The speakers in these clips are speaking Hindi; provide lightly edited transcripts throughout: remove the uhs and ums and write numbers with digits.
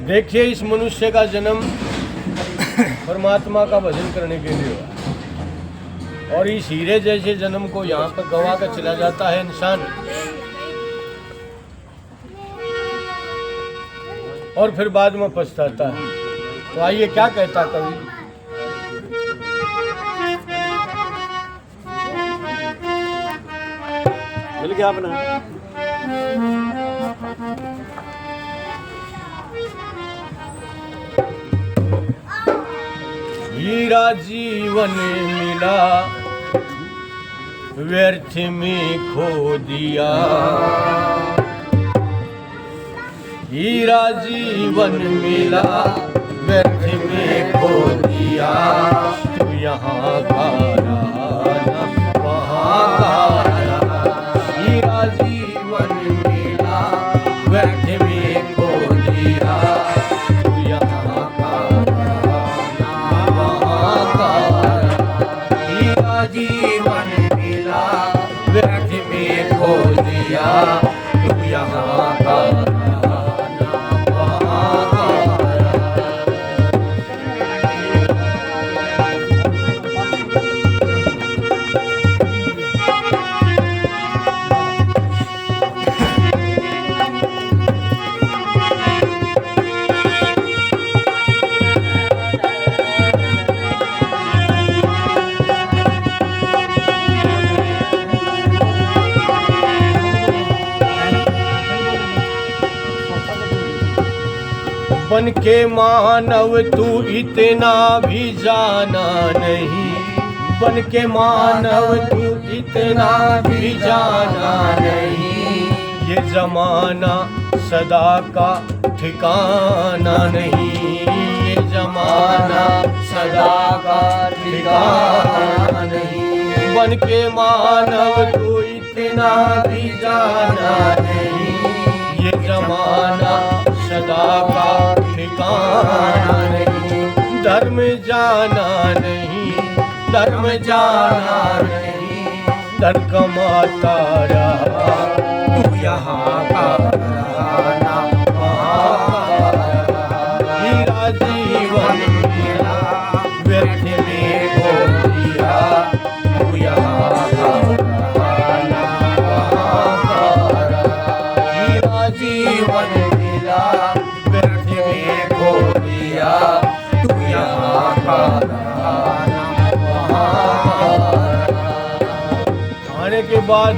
देखिए, इस मनुष्य का जन्म परमात्मा का भजन करने के लिए हुआ और इस हीरे जैसे जन्म को यहाँ पर गवा कर चला जाता है इंसान, और फिर बाद में पछताता है। तो आइए क्या कहता कवि, मिल गया अपना। हीरा जीवन मिला व्यर्थ में खो दिया, हीरा जीवन मिला व्यर्थ में खो दिया, तू यहाँ का रहा वहाँ का रहा, हीरा जीवन मिला व्यर्थ में खो दिया, तू यहाँ का रहा वहाँ का रहा, हीरा जीवन मिला व्यर्थ में खो दिया, तू यहाँ का बन के मानव तू इतना भी जाना नहीं, बन के मानव तू इतना भी जाना नहीं, ये जमाना सदा का ठिकाना नहीं, ये जमाना सदा का ठिकाना नहीं, बन के मानव तू इतना भी जाना नहीं, ये जमाना सदा का ठिकाना नहीं, धर्म जाना नहीं, धर्म जाना नहीं, धन कमाता रहा, तू यहाँ का रहना वहाँ का, हीरा जीवन मिला व्यर्थ में खो दिया, तू यहाँ का रहना वहाँ का, हीरा जीवन मिला व्यर्थ में खो दिया, तू यहाँ का रहना वहाँ का। आने के बाद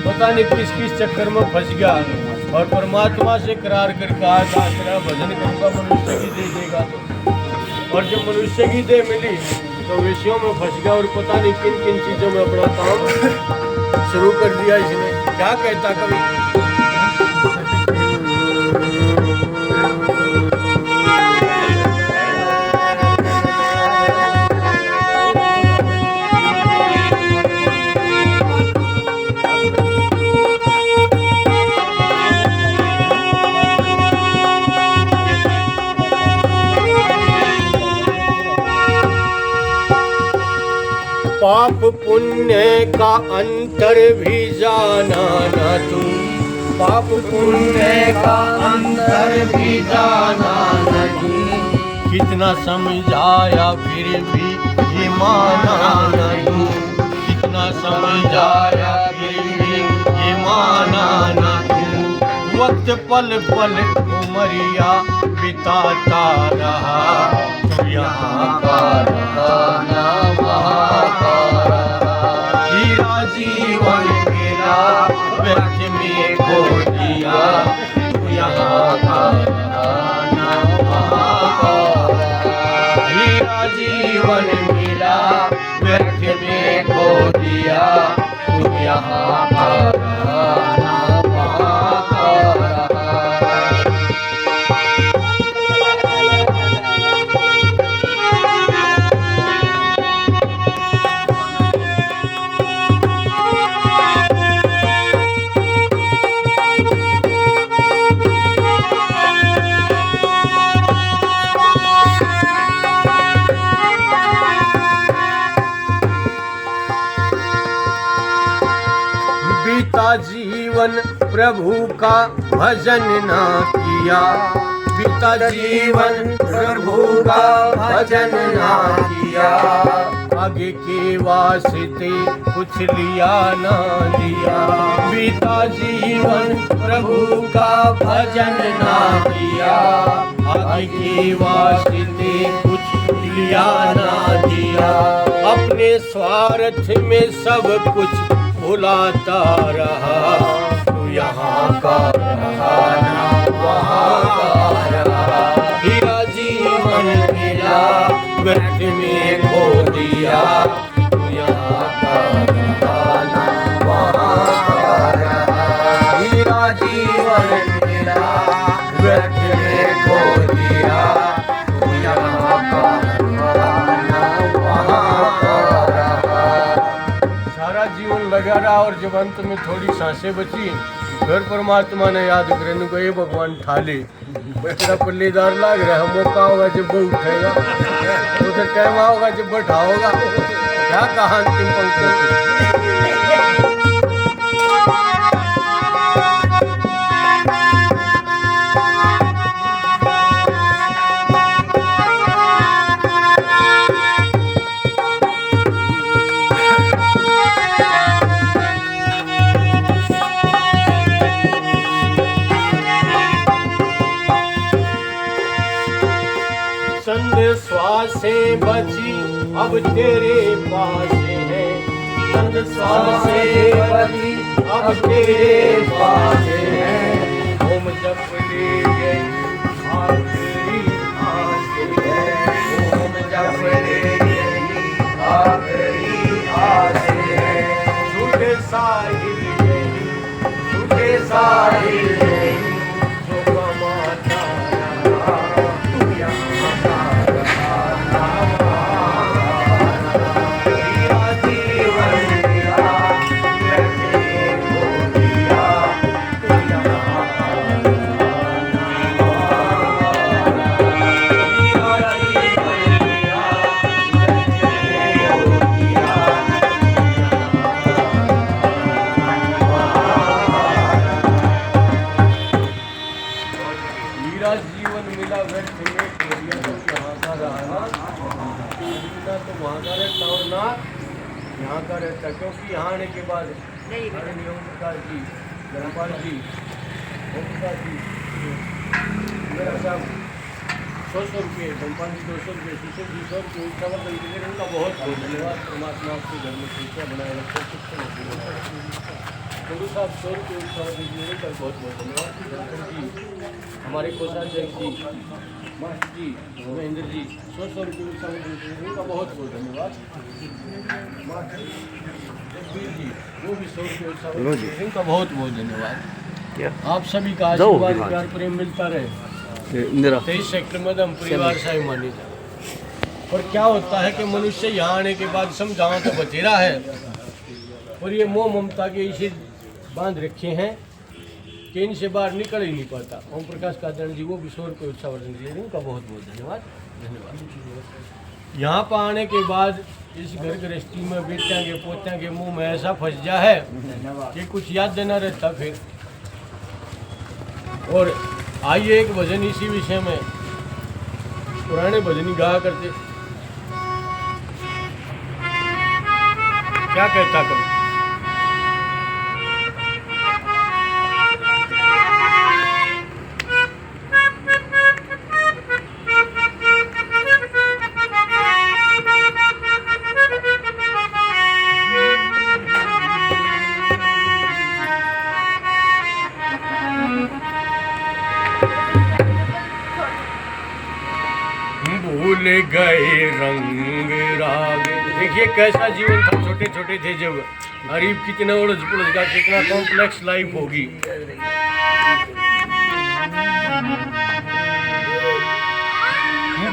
पता नहीं किस किस चक्कर में फंस गया और परमात्मा से करार कर कहा था तेरा भजन करूँगा मनुष्य की दे देगा, और जब मनुष्य की दे मिली तो विषयों में फंस गया और पता नहीं किन किन चीज़ों में अपना काम शुरू कर दिया इसने। क्या कहता कवि, पाप पुण्य का अंतर भी जाना न तू, पाप पुण्य का अंतर भी जाना नहीं, कितना समझाया फिर भी ये माना नहीं, कितना समझाया फिर भी ये माना नहीं, वक्त पल पल उमरिया बिताता रहा, तू यहाँ का रहना वहाँ का रहा, हीरा जीवन मिला व्यर्थ में खो दिया, तू यहाँ का रहना वहाँ का रहा, हीरा जीवन मिला व्यर्थ में खो दिया, तू यहाँ का रहना वहाँ का रहा। बीता जीवन प्रभु का भजन ना किया, बीता जीवन प्रभु का भजन ना किया, आगे के वास्ते कुछ लिया ना दिया। बीता जीवन प्रभु का भजन ना किया, आगे के वास्ते कुछ लिया ना दिया। अपने स्वार्थ में सब कुछ भुलाता रहा, तू यहाँ का रहा ना वहाँ का रहा। हीरा जीवन मेरा व्यर्थ में खो दिया, तू यहाँ का रहा ना वहाँ का रहा। हीरा जीवन मेरा व्यर्थ में खो दिया, तू यहाँ का रहा ना वहाँ का रहा। सारा जीवन लगा रहा और जब अंत में थोड़ी सांसें बची, फिर परमात्मा ने याद करने को, ये भगवान ठाले तेरा पल्लेदार लाग रहा है, मौका होगा जब वो उठेगा, उधर टाइम होगा जब बैठा होगा। क्या कहा अंतिम पंक्ति? श्वासें बची अब तेरे पास है, चंद श्वासें बची अब तेरे पास है। ओम जप ले गई आखिरी आस है, ओम जप ले गई आखिरी आस है। झूठे साहिल गई, झूठे साहिल गई, जो कमाता रहा तू यहाँ का रहा ना वहाँ का। हीरा जीवन मेरा व्यर्थ में खो दिया, तू यहाँ का रहा ना वहाँ का। हीरा जीवन मेरा व्यर्थ में खो दिया, हीरा जीवन मिला व्यर्थ में खो दिया, तो यहाँ का रहा ना तो वहाँ का रहता और ना यहाँ का रहता। क्योंकि यहाँ आने के बाद आदरणीय ओम प्रकाश जी, धर्मपाल जी, ओम प्रकाश जी, मेरा साहब 100 रुपये, धर्मपाल जी 200 रुपये, सुशील जी 100 रुपये, उत्सावर्धन जी उनका बहुत बहुत धन्यवाद। परमात्मा आपके घर में खुशियाँ बनाए रखे, गुरु साहब 100 रुपये, उत्सावर्धन जी उनका बहुत बहुत धन्यवाद। धनखड़ जी, हमारे कोषाध्यक्ष जी, मास्टर जी, महेंद्र जी 100 रुपये, उत्सावर्धन जी उनका बहुत बहुत धन्यवाद। मास्टर जगबीर जी वो भी 100 रुपये, उत्सावर्धन जी उनका बहुत बहुत धन्यवाद। आप सभी का आशीर्वाद प्यार प्रेम मिलता रहे। 23 सेक्टर में हम परिवार से मानी जाए। और क्या होता है कि मनुष्य यहाँ आने के बाद समझाओ तो बचेरा है, और ये मोह ममता के इसे बांध रखे हैं कि इनसे बाहर निकल ही नहीं पाता। ओम प्रकाश कादरण जी वो भी 100 रुपये, उत्सावर्धन जी उनका बहुत बहुत धन्यवाद। यहाँ पर आने के बाद इस घर गृहस्थी में बेटियाँ के पोतियाँ के मुंह में ऐसा फंस जा है कि कुछ याद देना रहता फिर। और आइए एक भजन इसी विषय में, पुराने भजन ही गाया करते। क्या कहता कभी? भूल गए रंग राग। देखिए कैसा जीवन था, छोटे छोटे थे जब। गरीब कितना उलझ पुलझ का, कितना कॉम्प्लेक्स लाइफ होगी।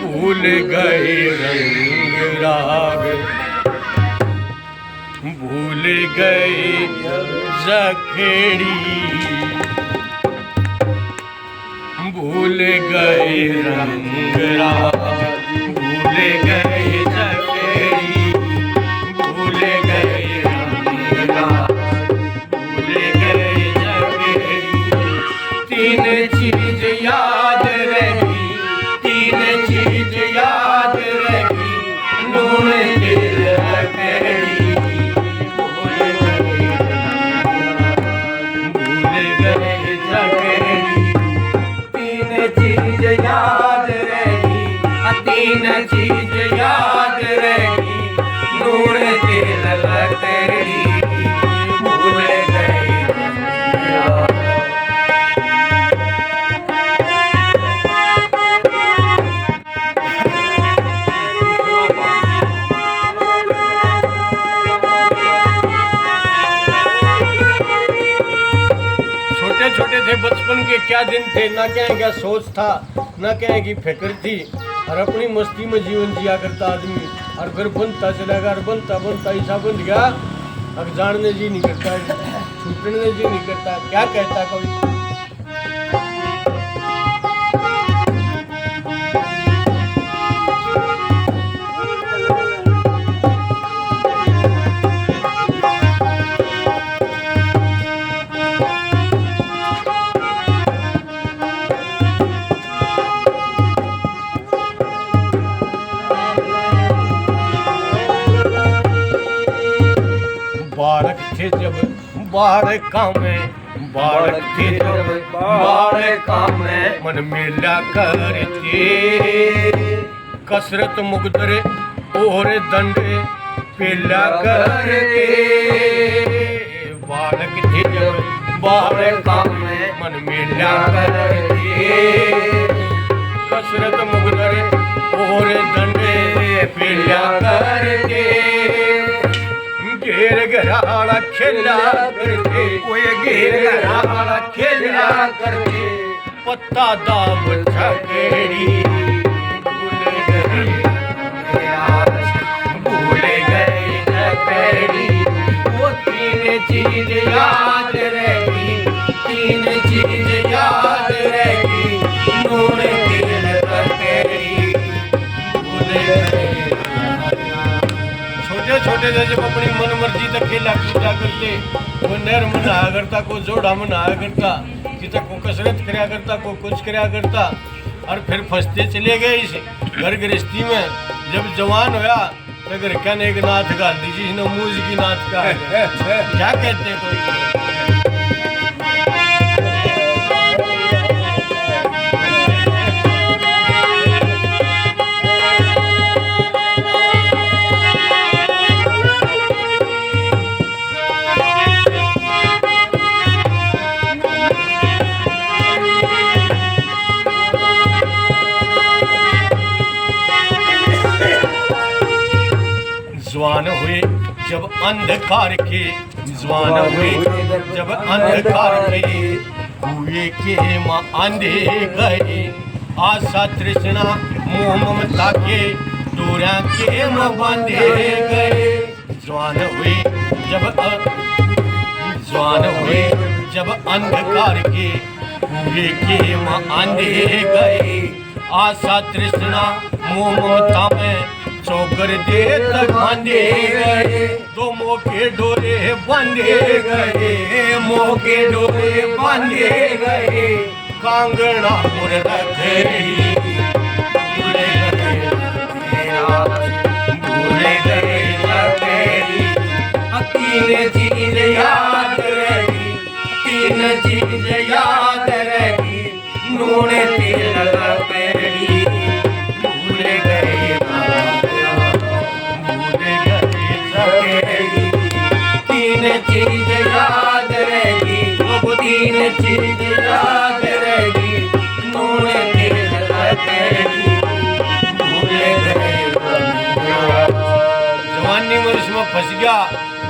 भूल गए रंग राग, भूल गए जखेड़ी, भूल गए रंग राग, भूल गए जखेड़ी, भूल गए रंग राग, भूल गए जखेड़ी। तीन चीज याद रह छोटे छोटे थे बचपन के क्या दिन थे, ना क्या सोच था, ना क्या की फिक्र थी, और अपनी मस्ती में जीवन जिया करता आदमी। और फिर बनता चला गया, बनता बनता ऐसा बन गया अब जानने जी नहीं करता, छूटने जी नहीं करता। क्या कहता कोई बालक थे जब बालका में, बालक थे जब बालका में, मन मेला करते कसरत मुकदरे और दंडे पेला करते। बालक थे जब बालका में, मन मेला करते कसरत मुकदरे और दंडे पेला करते। घेर घराड़ा खेला करते, कोई घेर घराड़ा खेला करते, पत्ता दाब छकेड़ी भूल गए छकेड़ी। वो तीन चीज याद रहेगी, तीन चीज याद रहेगी, नून तेल छकेड़ी भूल गए। छोटे छोटे थे जब अपनी मन मर्जी तक खेला कूदा करते, कोई नहर में नहाया करता, कोई जोड़ा में नहाया करता, किसी को कसरत कराया करता, को कुछ कराया करता, और फिर फंसते चले गए इस घर गृहस्थी में। जब जवान होया तो घर क्या ने एक नाथ गाल दीजिए, मूज की नाथ का क्या कहते हैं कोई। जवान हुए जब अंधकार के, जवान हुए जब अंधकार के, हुए के माँ अंधे गए, आशा तृष्णा मोह ममता के डोरा के माँ बांधे गए। जवान हुए जब अंधकार के, हुए के माँ अंधे गए, आशा तृष्णा मोह ममता में चौकर दे तक बांधे गए। दो मोके डोरे बांधे गए, मोके डोरे बांधे गए, कांगड़ा और रखड़ी भूले गए रखड़ी। तीन चीज याद रहेगी, तीन चीज याद रहेगी, नून तेल रखड़ी भूले गए। तीन चीज याद रहेगी, वो तीन चीज याद रहेगी, नून तेल रखड़ी भूले गए। जवानी में उसमें फंस गया,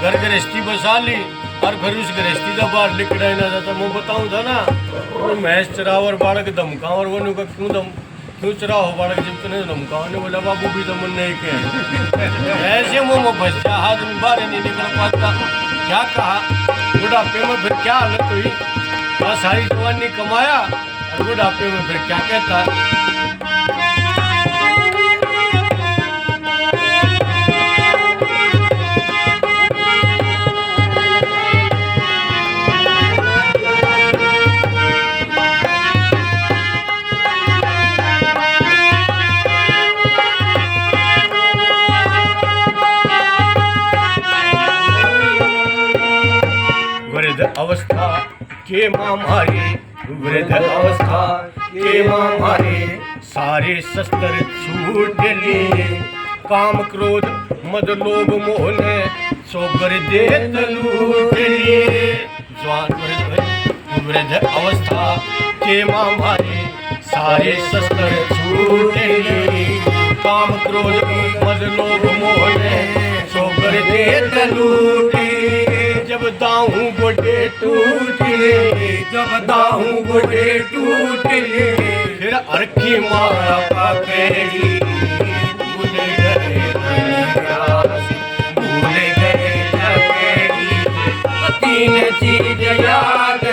घर गृहस्थी बसा ली, और फिर उस गृहस्थी का बाहर लिखना ही ना जाता। मैं बताऊँ था ना, वो भैंस चराव और बालक धमकाओ, और वो क्यों चराओ बालक जब तूने धमकाओ ने बोला बाबू भी तो मन नहीं के ऐसे मुँह में फंस गया, हाथ में बाहर नहीं निकल पाता। क्या कहा बुढ़ापे में फिर क्या हालत हुई, सारी जवानी कमाया और बुढ़ापे में फिर क्या कहता। अवस्था के मारे, वृद्ध अवस्था के मारे, सारे शस्त्र छूट लिए, काम क्रोध मद लोभ मोह ने सोकर दे लूट लिए। जवान वृद्ध अवस्था के मारे, सारे शस्त्र छूट लिए, काम क्रोध मद लोभ मोह ने सोकर दे लूट। जब दाऊं गोडे टूट ले, जब दाहू गोडे टूट ले, फिर अरखी मारा पकड़ी, भूल गए धनिरास, भूल गए लकड़ी। तीन चीज याद